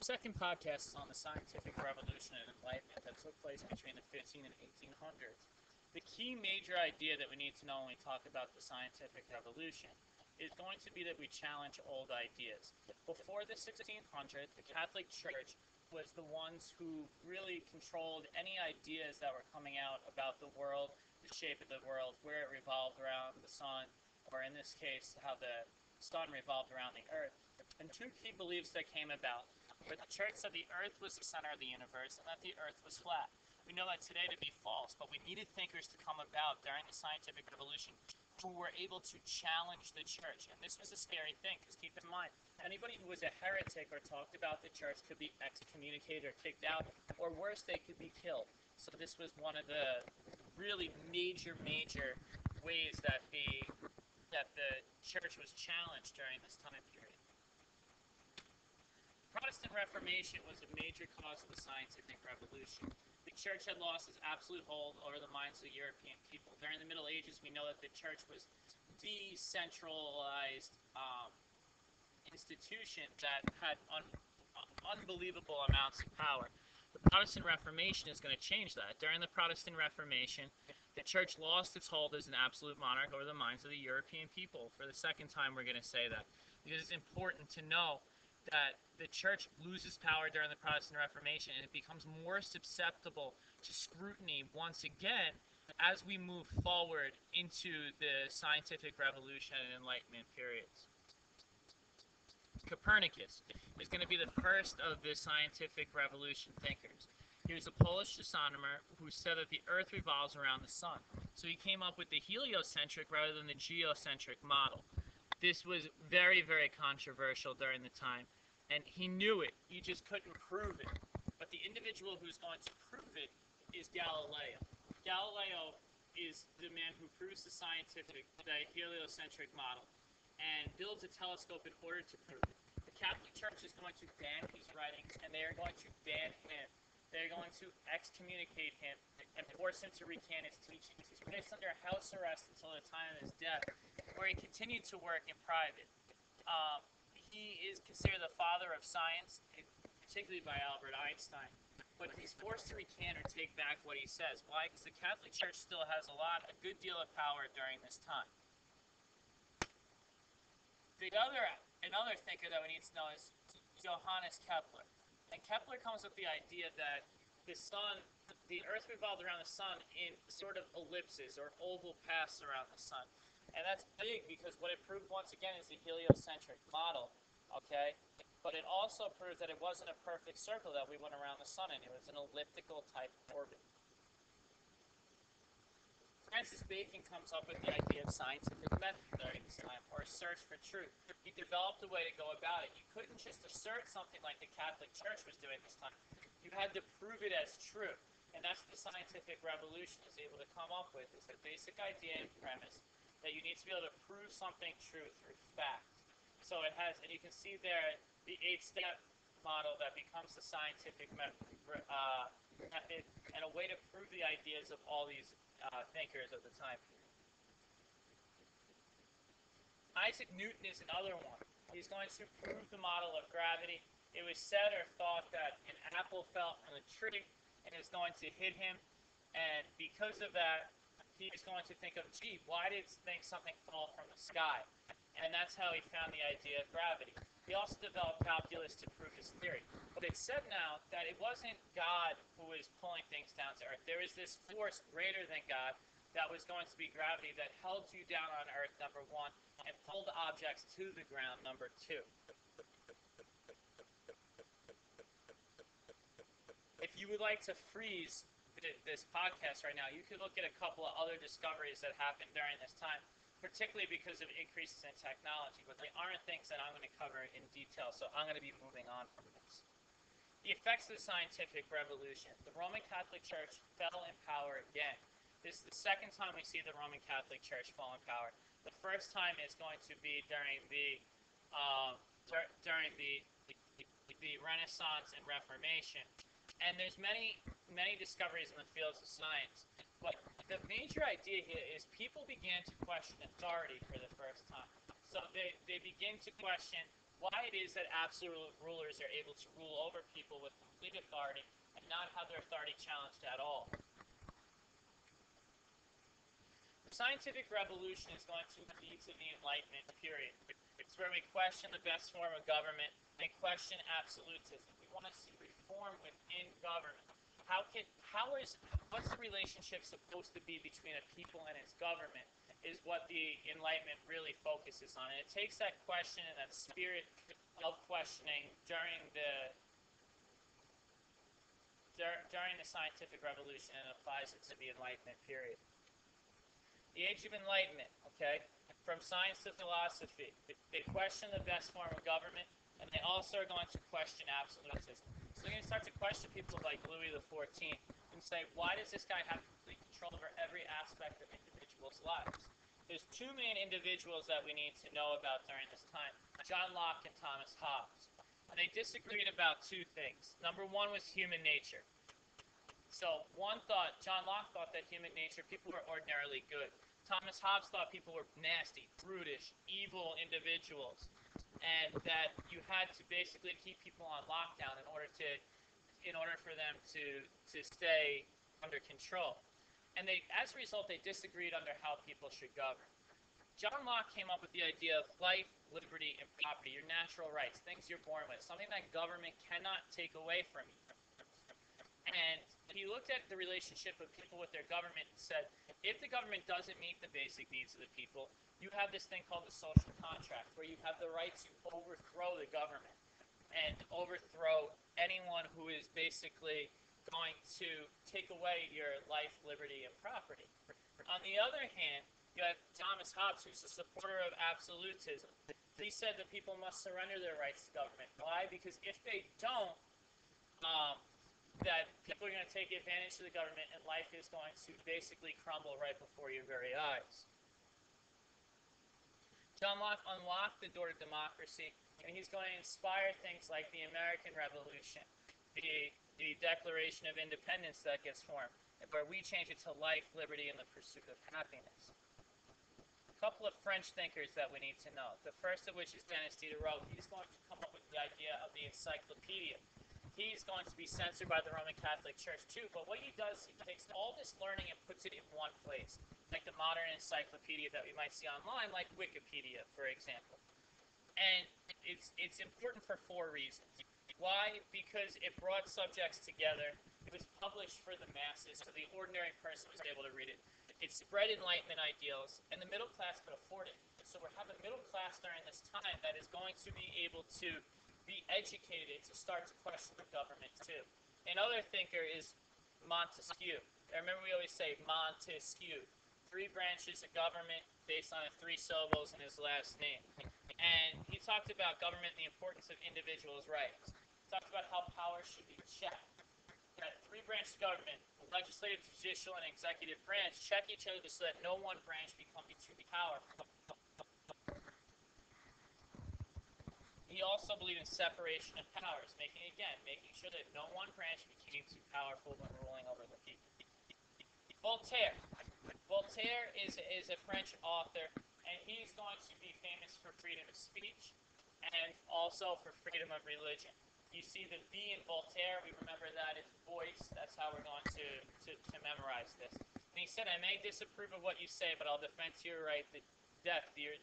Second podcast is on the scientific revolution and enlightenment that took place between the 15 and 1800s. The key major idea that we need to know when we talk about the scientific revolution is going to be that we challenge old ideas. Before the 1600s, the Catholic Church was the ones who really controlled any ideas that were coming out about the world, the shape of the world, where it revolved around the sun, or in this case, how the sun revolved around the earth. And two key beliefs that came about. But the church said the earth was the center of the universe and that the earth was flat. We know that today to be false, but we needed thinkers to come about during the scientific revolution who were able to challenge the church. And this was a scary thing, because keep in mind, anybody who was a heretic or talked about the church could be excommunicated or kicked out, or worse, they could be killed. So this was one of the really major ways that the church was challenged during this time period. Protestant Reformation was a major cause of the scientific revolution. The church had lost its absolute hold over the minds of the European people. During the Middle Ages, we know that the church was the centralized institution that had unbelievable amounts of power. The Protestant Reformation is going to change that. During the Protestant Reformation, the church lost its hold as an absolute monarch over the minds of the European people. For the second time, we're going to say that, because it's important to know that the church loses power during the Protestant Reformation, and it becomes more susceptible to scrutiny once again as we move forward into the scientific revolution and enlightenment periods. Copernicus is going to be the first of the scientific revolution thinkers. He was a Polish astronomer who said that the earth revolves around the sun. So he came up with the heliocentric rather than the geocentric model. This was very controversial during the time, and he knew it. He just couldn't prove it. But the individual who's going to prove it is Galileo. Galileo is the man who proves the heliocentric model and builds a telescope in order to prove it. The Catholic Church is going to ban his writings, and they are going to ban him. They're going to excommunicate him and force him to recant his teachings. He's placed under house arrest until the time of his death, where he continued to work in private. He is considered the father of science, particularly by Albert Einstein. But he's forced to recant or take back what he says. Why? Because the Catholic Church still has a good deal of power during this time. Another thinker that we need to know is Johannes Kepler. And Kepler comes with the idea that the earth revolved around the sun in sort of ellipses or oval paths around the sun. And that's big because what it proved once again is the heliocentric model, okay? But it also proved that it wasn't a perfect circle that we went around the sun in. It was an elliptical type orbit. Francis Bacon comes up with the idea of scientific method during this time, or a search for truth. He developed a way to go about it. You couldn't just assert something like the Catholic Church was doing this time. You had to prove it as true. And that's what the scientific revolution is able to come up with. It's the basic idea and premise that you need to be able to prove something true through fact. So it has, and you can see there, the 8-step model that becomes the scientific method and a way to prove the ideas of all these thinkers of the time period. Isaac Newton is another one. He's going to prove the model of gravity. It was said or thought that an apple fell from a tree and is going to hit him, and because of that, he is going to think of, gee, why did something fall from the sky? And that's how he found the idea of gravity. He also developed calculus to prove his theory. But it's said now that it wasn't God who was pulling things down to Earth. There was this force greater than God that was going to be gravity that held you down on Earth, number one, and pulled objects to the ground, number two. If you would like to freeze this podcast right now, you could look at a couple of other discoveries that happened during this time, particularly because of increases in technology, but they aren't things that I'm going to cover in detail, so I'm going to be moving on from this. The effects of the scientific revolution. The Roman Catholic Church fell in power again. This is the second time we see the Roman Catholic Church fall in power. The first time is going to be during the Renaissance and Reformation. And there's many discoveries in the fields of science. But the major idea here is people began to question authority for the first time. So they begin to question why it is that absolute rulers are able to rule over people with complete authority and not have their authority challenged at all. The scientific revolution is going to lead to the Enlightenment period. It's where we question the best form of government and question absolutism. We want to see reform within government. What's the relationship supposed to be between a people and its government is what the Enlightenment really focuses on. And it takes that question and that spirit of questioning during the scientific revolution and applies it to the Enlightenment period. The Age of Enlightenment, okay? From science to philosophy. They question the best form of government, and they also are going to question absolutism. So they're going to start to question people like Louis XIV and say, why does this guy have complete control over every aspect of individuals' lives? There's two main individuals that we need to know about during this time, John Locke and Thomas Hobbes. And they disagreed about two things. Number one was human nature. So John Locke thought that human nature, people were ordinarily good. Thomas Hobbes thought people were nasty, brutish, evil individuals, and that you had to basically keep people on lockdown in order for them to stay under control. And as a result, they disagreed under how people should govern. John Locke came up with the idea of life, liberty, and property, your natural rights, things you're born with, something that government cannot take away from you. And he looked at the relationship of people with their government and said, if the government doesn't meet the basic needs of the people, you have this thing called the social contract, where you have the right to overthrow the government and overthrow anyone who is basically going to take away your life, liberty, and property. On the other hand, you have Thomas Hobbes, who's a supporter of absolutism. He said that people must surrender their rights to government. Why? Because if they don't, that people are going to take advantage of the government and life is going to basically crumble right before your very eyes. John Locke unlocked the door to democracy, and he's going to inspire things like the American Revolution, the Declaration of Independence that gets formed, where we change it to life, liberty, and the pursuit of happiness. A couple of French thinkers that we need to know. The first of which is Denis Diderot. He's going to come up with the idea of the encyclopedia. He's going to be censored by the Roman Catholic Church too, but what he does, he takes all this learning and puts it in one place, like the modern encyclopedia that we might see online, like Wikipedia, for example. And it's important for four reasons. Why? Because it brought subjects together. It was published for the masses, so the ordinary person was able to read it. It spread Enlightenment ideals, and the middle class could afford it. So we're having a middle class during this time that is going to be able to be educated to start to question the government too. Another thinker is Montesquieu. I remember we always say Montesquieu. 3 branches of government based on 3 syllables in his last name. And he talked about government and the importance of individuals' rights. He talked about how power should be checked. That 3 branches of government, legislative, judicial, and executive branch, check each other so that no one branch becomes too powerful. He also believed in separation of powers, making sure that no one branch became too powerful when ruling over the people. Voltaire. Voltaire is a French author, and he's going to be famous for freedom of speech and also for freedom of religion. You see the B in Voltaire, we remember that as voice. That's how we're going to memorize this. And he said, I may disapprove of what you say, but I'll defend to your right the death, your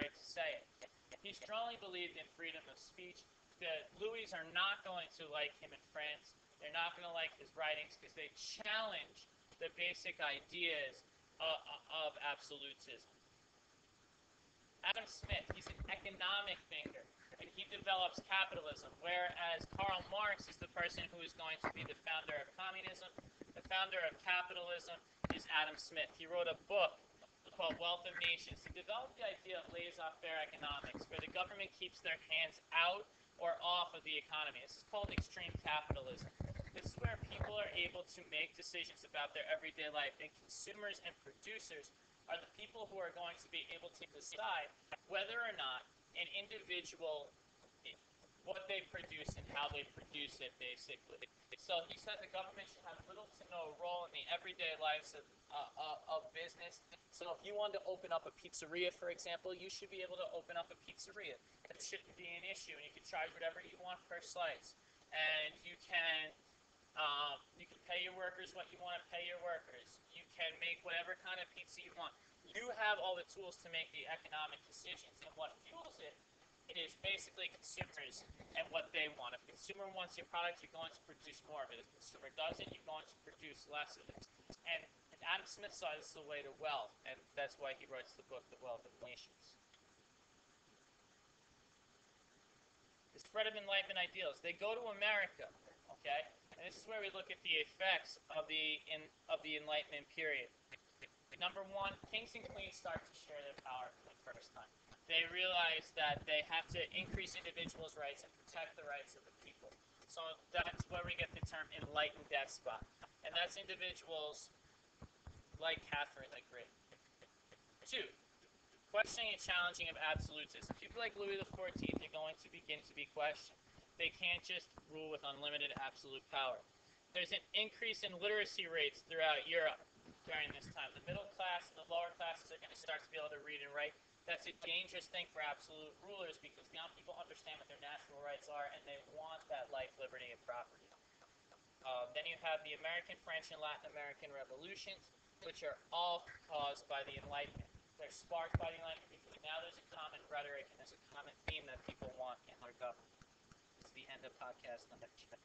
right to say it. He strongly believed in freedom of speech. The Louis are not going to like him in France. They're not going to like his writings because they challenge the basic ideas of absolutism. Adam Smith, he's an economic thinker, and he develops capitalism, whereas Karl Marx is the person who is going to be the founder of communism. The founder of capitalism is Adam Smith. He wrote a book called Wealth of Nations. He developed the idea of laissez-faire economics, where the government keeps their hands out or off of the economy. This is called extreme capitalism. This is where people are able to make decisions about their everyday life, and consumers and producers are the people who are going to be able to decide whether or not an individual, what they produce and how they produce it, basically. So he said the government should have little to no role in the everyday lives of business. So if you wanted to open up a pizzeria, for example, you should be able to open up a pizzeria. That shouldn't be an issue, and you can charge whatever you want per slice. And you can pay your workers what you want to pay your workers. You can make whatever kind of pizza you want. You have all the tools to make the economic decisions, and what fuels it is basically consumers and what they want. If a consumer wants your product, you're going to produce more of it. If a consumer doesn't, you're going to produce less of it. And Adam Smith saw this as the way to wealth, and that's why he writes the book, The Wealth of Nations. The spread of Enlightenment ideals. They go to America, okay? And this is where we look at the effects of the Enlightenment period. Number one, kings and queens start to share their power for the first time. They realize that they have to increase individuals' rights and protect the rights of the people. So that's where we get the term enlightened despot. And that's individuals like Catherine the Great. Two, questioning and challenging of absolutism. People like Louis XIV are going to begin to be questioned. They can't just rule with unlimited absolute power. There's an increase in literacy rates throughout Europe during this time. The middle class and the lower classes are going to start to be able to read and write. That's a dangerous thing for absolute rulers because now people understand what their natural rights are and they want that life, liberty, and property. Then you have the American, French, and Latin American revolutions, which are all caused by the Enlightenment. They're sparked by the Enlightenment because now there's a common rhetoric and there's a common theme that people want in their government. It's the end of podcast number 2.